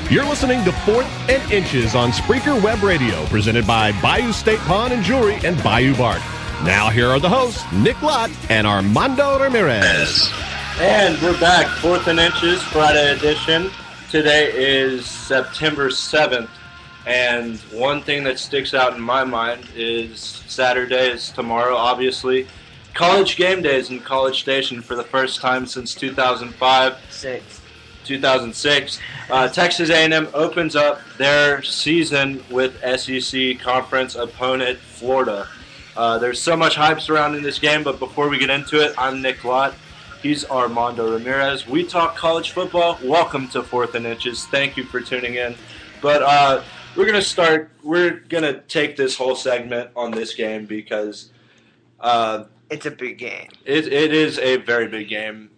You're listening to Fourth and Inches on Spreaker Web Radio, presented by Bayou State Pawn and Jewelry and Bayou Bark. Now here are the hosts, Nick Lott and Armando Ramirez. And we're back, Fourth and Inches, Friday edition. Today is September 7th, and one thing that sticks out in my mind is Saturday is tomorrow, obviously. College game days in College Station for the first time since 2006. Texas A&M opens up their season with SEC conference opponent Florida. There's so much hype surrounding this game, but before we get into it, I'm Nick Lott. He's Armando Ramirez. We talk college football. Welcome to Fourth and Inches. Thank you for tuning in. But we're going to take this whole segment on this game because it's a big game. It is a very big game.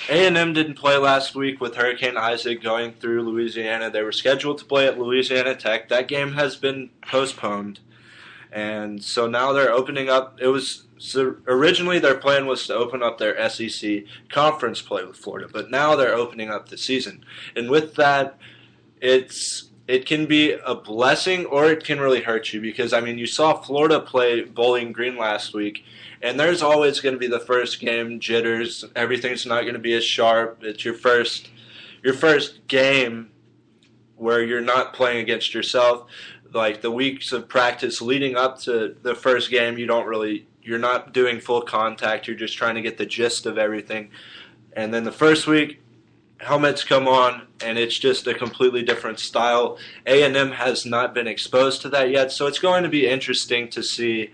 A&M didn't play last week with Hurricane Isaac going through Louisiana. They were scheduled to play at Louisiana Tech. That game has been postponed. And so now they're opening up. Originally their plan was to open up their SEC conference play with Florida, but now they're opening up the season. And with that, it can be a blessing or it can really hurt you because, I mean, you saw Florida play Bowling Green last week, and there's always going to be the first game jitters. Everything's not going to be as sharp. It's your first game where you're not playing against yourself. Like the weeks of practice leading up to the first game, you're not doing full contact. You're just trying to get the gist of everything. And then the first week, helmets come on, and it's just a completely different style. A&M has not been exposed to that yet, so it's going to be interesting to see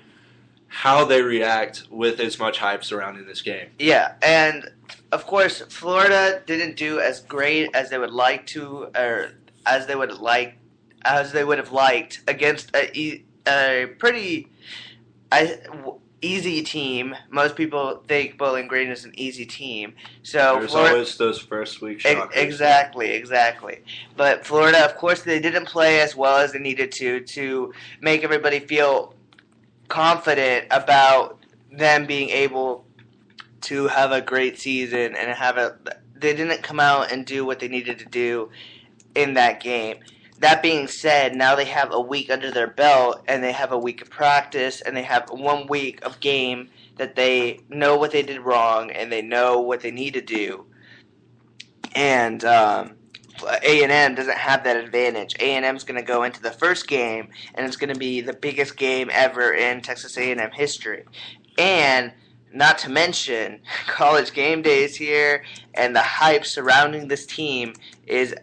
how they react with as much hype surrounding this game. Yeah, and of course, Florida didn't do as great as they would like to, or as they would have liked against a pretty easy team. Most people think Bowling Green is an easy team. So there's always those first week shockers. Exactly. But Florida, of course, they didn't play as well as they needed to make everybody feel confident about them being able to have a great season and they didn't come out and do what they needed to do in that game. That being said, now they have a week under their belt, and they have a week of practice, and they have 1 week of game that they know what they did wrong, and they know what they need to do. And A&M doesn't have that advantage. A&M's going to go into the first game, and it's going to be the biggest game ever in Texas A&M history. And not to mention, College game day is here, and the hype surrounding this team is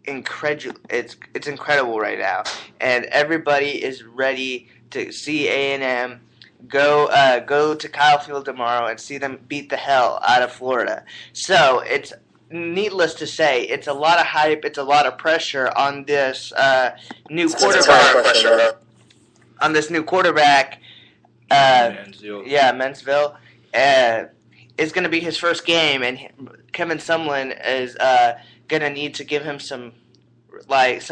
it's incredible right now, and everybody is ready to see A&M go to Kyle Field tomorrow and see them beat the hell out of Florida. So it's needless to say, it's a lot of hype, it's a lot of pressure on this new quarterback. Mansville. It's going to be his first game, and Kevin Sumlin is going to need to give him some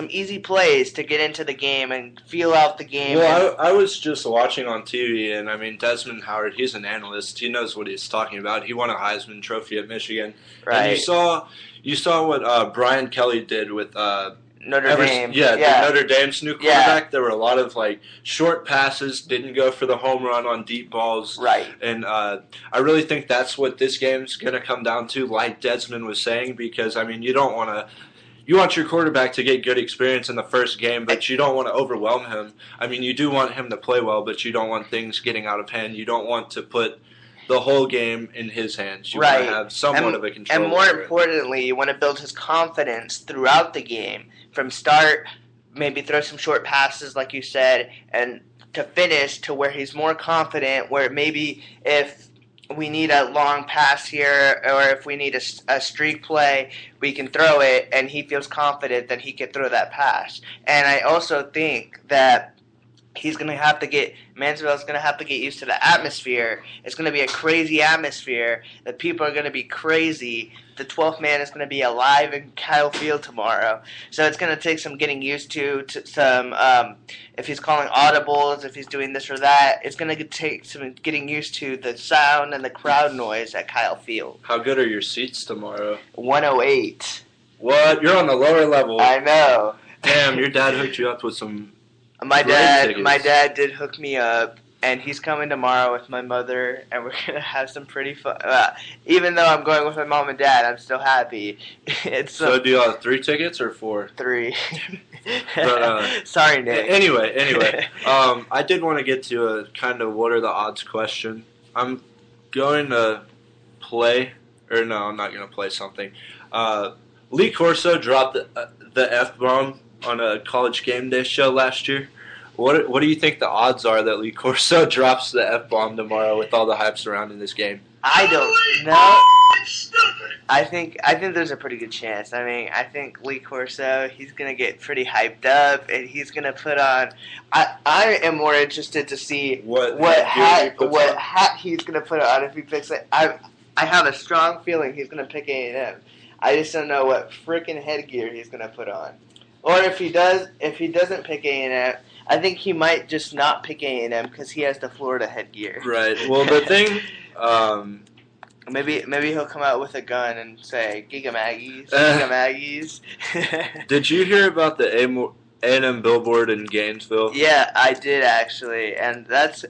easy plays to get into the game and feel out the game. Well, I was just watching on TV, and I mean, Desmond Howard, he's an analyst. He knows what he's talking about. He won a Heisman Trophy at Michigan. Right. And you saw what Brian Kelly did with Notre Dame. The Notre Dame's new quarterback. Yeah. There were a lot of short passes, didn't go for the home run on deep balls. Right. And I really think that's what this game's going to come down to, like Desmond was saying, because I mean, you want your quarterback to get good experience in the first game, but you don't want to overwhelm him. I mean, you do want him to play well, but you don't want things getting out of hand. You don't want to put the whole game in his hands. You want to have somewhat of a control. And more importantly, you want to build his confidence throughout the game. From start, maybe throw some short passes, like you said, and to finish to where he's more confident, where maybe if we need a long pass here or if we need a streak play, we can throw it, and he feels confident that he can throw that pass. And I also think that Mansville's going to have to get used to the atmosphere. It's going to be a crazy atmosphere. The people are going to be crazy. The 12th man is going to be alive in Kyle Field tomorrow. So it's going to take some getting used to some, if he's calling audibles, if he's doing this or that, it's going to take some getting used to the sound and the crowd noise at Kyle Field. How good are your seats tomorrow? 108. What? You're on the lower level. I know. Damn, your dad hooked you up with some. My great dad tickets. did hook me up, and he's coming tomorrow with my mother, and we're gonna have some pretty fun. Even though I'm going with my mom and dad, I'm still happy. It's So do you have 3 tickets or 4? 3. But, Sorry, Nick. Anyway, I did want to get to a kind of what are the odds question. I'm going to play, or no, I'm not going to play something. Lee Corso dropped the F-bomb on a college game day show last year. What do you think the odds are that Lee Corso drops the F-bomb tomorrow with all the hype surrounding this game? I don't know. I think there's a pretty good chance. I mean, I think Lee Corso, he's gonna get pretty hyped up, and he's gonna put on. I am more interested to see what hat he's gonna put on if he picks it. I have a strong feeling he's gonna pick A&M. I just don't know what freaking headgear he's gonna put on, or if he doesn't pick A&M. I think he might just not pick A&M because he has the Florida headgear. Right. Well, the thing. Maybe he'll come out with a gun and say, Giga Maggies, Giga Maggies. Did you hear about the A&M billboard in Gainesville? Yeah, I did actually. And that's,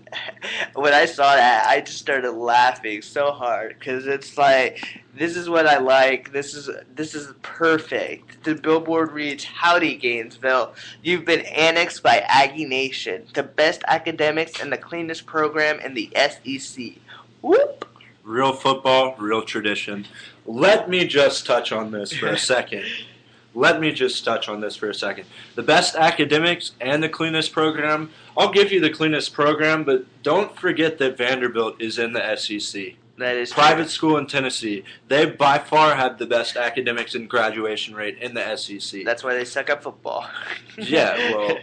when I saw that, I just started laughing so hard. Because it's like, this is what I like. This is perfect. The billboard reads, "Howdy, Gainesville. You've been annexed by Aggie Nation. The best academics and the cleanest program in the SEC. Whoop! Real football, real tradition. Let me just touch on this for a second. The best academics and the cleanest program. I'll give you the cleanest program, but don't forget that Vanderbilt is in the SEC. That is private true. School in Tennessee. They by far have the best academics and graduation rate in the SEC. That's why they suck at football. Yeah, well,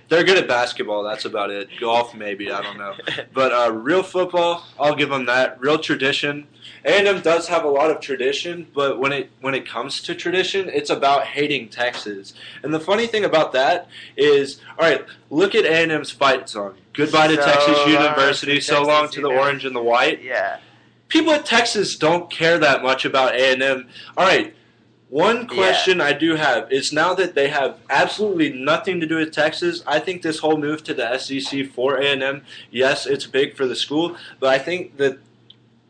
they're good at basketball. That's about it. Golf, maybe. I don't know. But real football, I'll give them that. Real tradition. A&M does have a lot of tradition, but when it comes to tradition, it's about hating Texas. And the funny thing about that is, all right, look at A&M's fight song. Goodbye to Texas University, so long to the orange and the white. Yeah. People at Texas don't care that much about A&M. All right, one question I do have is now that they have absolutely nothing to do with Texas, I think this whole move to the SEC for A&M, yes, it's big for the school, but I think the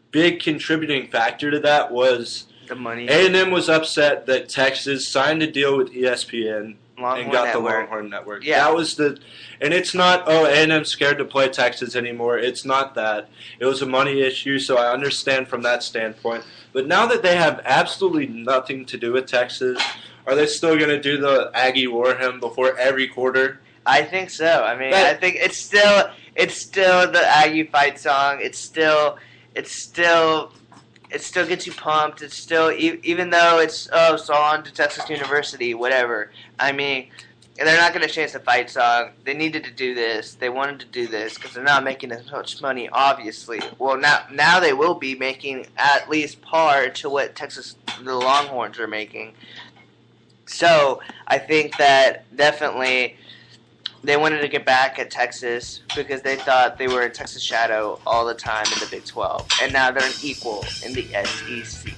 big contributing factor to that was the money. A&M was upset that Texas signed a deal with ESPN and got the Longhorn Network. Yeah. That was and it's not, A&M's scared to play Texas anymore. It's not that. It was a money issue, so I understand from that standpoint. But now that they have absolutely nothing to do with Texas, are they still going to do the Aggie War Hymn before every quarter? I think so. I mean, I think it's still the Aggie fight song. It still gets you pumped. It's still, even though it's, so on to Texas University, whatever. I mean, they're not going to change the fight song. They needed to do this. They wanted to do this because they're not making as much money, obviously. Well, now they will be making at least par to what the Longhorns are making. So I think that definitely they wanted to get back at Texas because they thought they were a Texas shadow all the time in the Big 12. And now they're an equal in the SEC.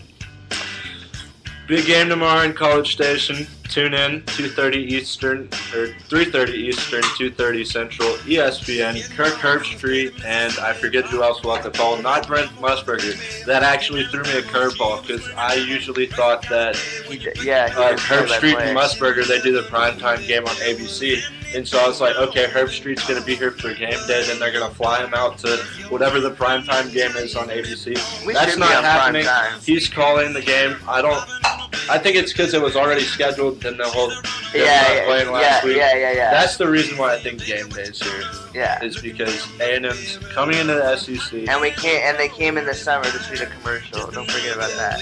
Big game tomorrow in College Station. Tune in, 2:30 Eastern, or 3:30 Eastern, 2:30 Central, ESPN, Kirk Herbstreit, and I forget who else will have to call, not Brent Musburger. That actually threw me a curveball because I usually thought that Herbstreit and Musburger, they do the primetime game on ABC. And so I was like, okay, Herbstreit's going to be here for game day, then they're going to fly him out to whatever the primetime game is on ABC. That's not happening. He's calling the game. I think it's because it was already scheduled and the whole playing last week. Yeah. That's the reason why I think game day is here. Yeah. Is because A&M's coming into the SEC. And they came in the summer to shoot a commercial. Don't forget about that.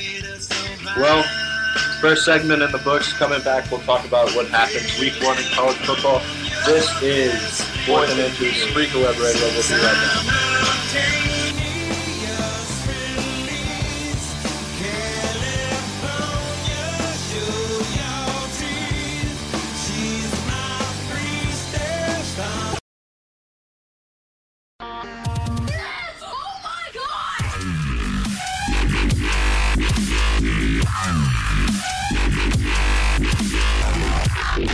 Well, first segment in the books. Coming back, we'll talk about what happened week 1 in college football. This is 4th and Inches, Spreaker Web Radio. We'll be right back. You're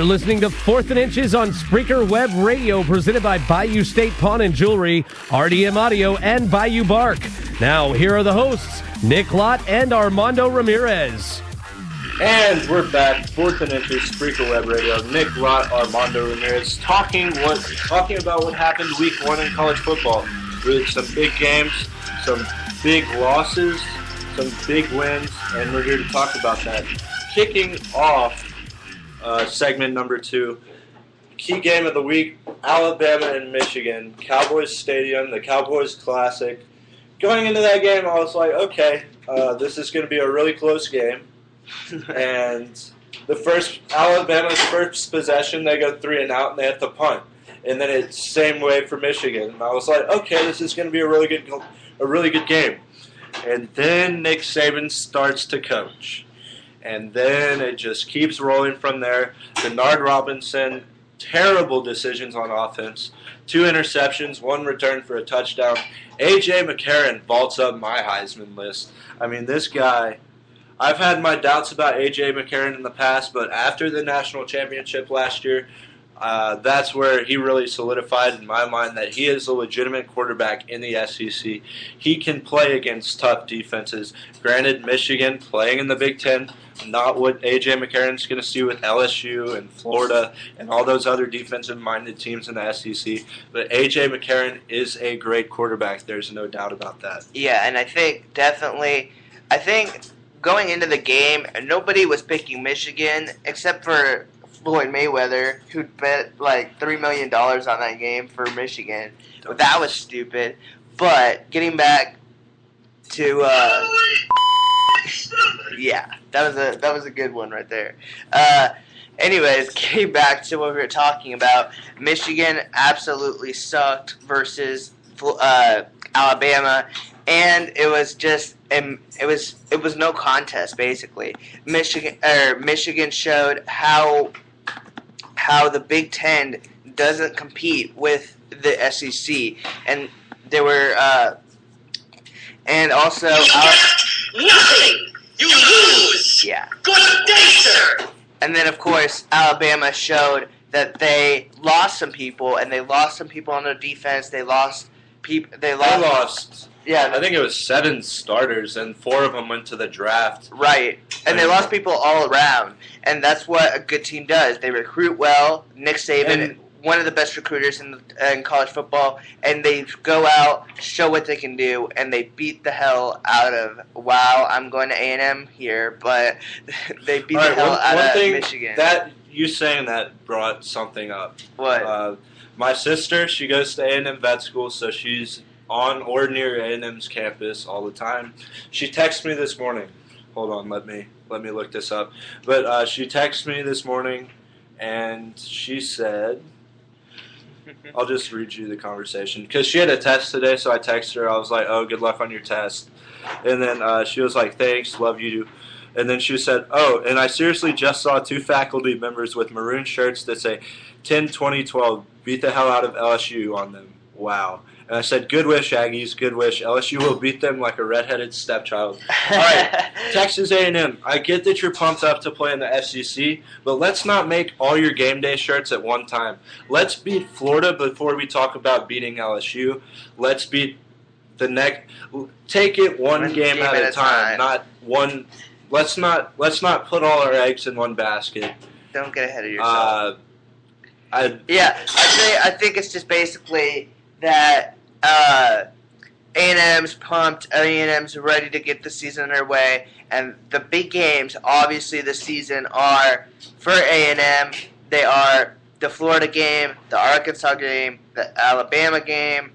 listening to 4th and Inches on Spreaker Web Radio, presented by Bayou State Pawn and Jewelry, RDM Audio, and Bayou Bark. Now, here are the hosts, Nick Lott and Armando Ramirez. And we're back, 4th and Inches, Spreaker Web Radio. Nick Lott, Armando Ramirez, talking about what happened Week 1 in college football. We had some big games, some big losses, some big wins, and we're here to talk about that. Kicking off segment number 2, key game of the week, Alabama and Michigan, Cowboys Stadium, the Cowboys Classic. Going into that game, I was like, okay, this is going to be a really close game. And Alabama's first possession, they go 3 and out, and they have to punt. And then it's same way for Michigan. And I was like, okay, this is going to be a really good game. And then Nick Saban starts to coach. And then it just keeps rolling from there. Denard Robinson, terrible decisions on offense. 2 interceptions, 1 return for a touchdown. A.J. McCarron vaults up my Heisman list. I mean, this guy, I've had my doubts about A.J. McCarron in the past, but after the national championship last year, that's where he really solidified in my mind that he is a legitimate quarterback in the SEC. He can play against tough defenses. Granted, Michigan playing in the Big Ten, not what A.J. McCarron's going to see with LSU and Florida and all those other defensive-minded teams in the SEC. But A.J. McCarron is a great quarterback. There's no doubt about that. Yeah, and I think going into the game, nobody was picking Michigan except for Floyd Mayweather, who bet like $3 million on that game for Michigan. But that was stupid. But getting back to yeah, that was a good one right there. Anyways, getting back to what we were talking about, Michigan absolutely sucked versus Alabama, and it was just it was no contest basically. Michigan showed how the Big Ten doesn't compete with the SEC, and there were and also nothing. You lose. Yeah. Good day, sir. And then of course Alabama showed that they lost some people, and they lost some people on their defense. They lost people. They lost. Yeah, I think it was 7 starters, and 4 of them went to the draft. Right, and they lost people all around, and that's what a good team does. They recruit well. Nick Saban, one of the best recruiters in college football, and they go out, show what they can do, and they beat the hell out of, wow, I'm going to A&M here, but they beat the hell out of Michigan. That you saying that brought something up. What? My sister, she goes to A&M vet school, so she's on or near A&M's campus all the time. She texted me this morning. Hold on, let me look this up. But she texted me this morning, and she said, I'll just read you the conversation. Because she had a test today, so I texted her. I was like, oh, good luck on your test. And then she was like, thanks, love you. And then she said, oh, and I seriously just saw 2 faculty members with maroon shirts that say 10, 20, 12, beat the hell out of LSU on them. Wow. And I said, good wish, Aggies, good wish. LSU will beat them like a redheaded stepchild. All right, Texas A&M, I get that you're pumped up to play in the SEC, but let's not make all your game day shirts at one time. Let's beat Florida before we talk about beating LSU. Let's beat the next. Take it one game at a time, not one. Let's not put all our eggs in one basket. Don't get ahead of yourself. I think it's just basically that A&M's pumped, A&M's ready to get the season underway, and the big games, obviously, this season are for A&M. They are the Florida game, the Arkansas game, the Alabama game,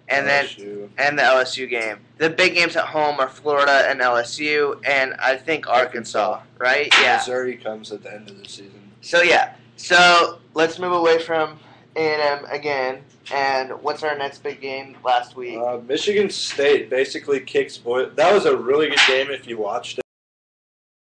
and LSU. And the LSU game. The big games at home are Florida and LSU, and I think Arkansas, right? Yeah. Missouri comes at the end of the season. So yeah. So let's move away from A&M again. And what's our next big game last week? Michigan State basically kicks That was a really good game if you watched it.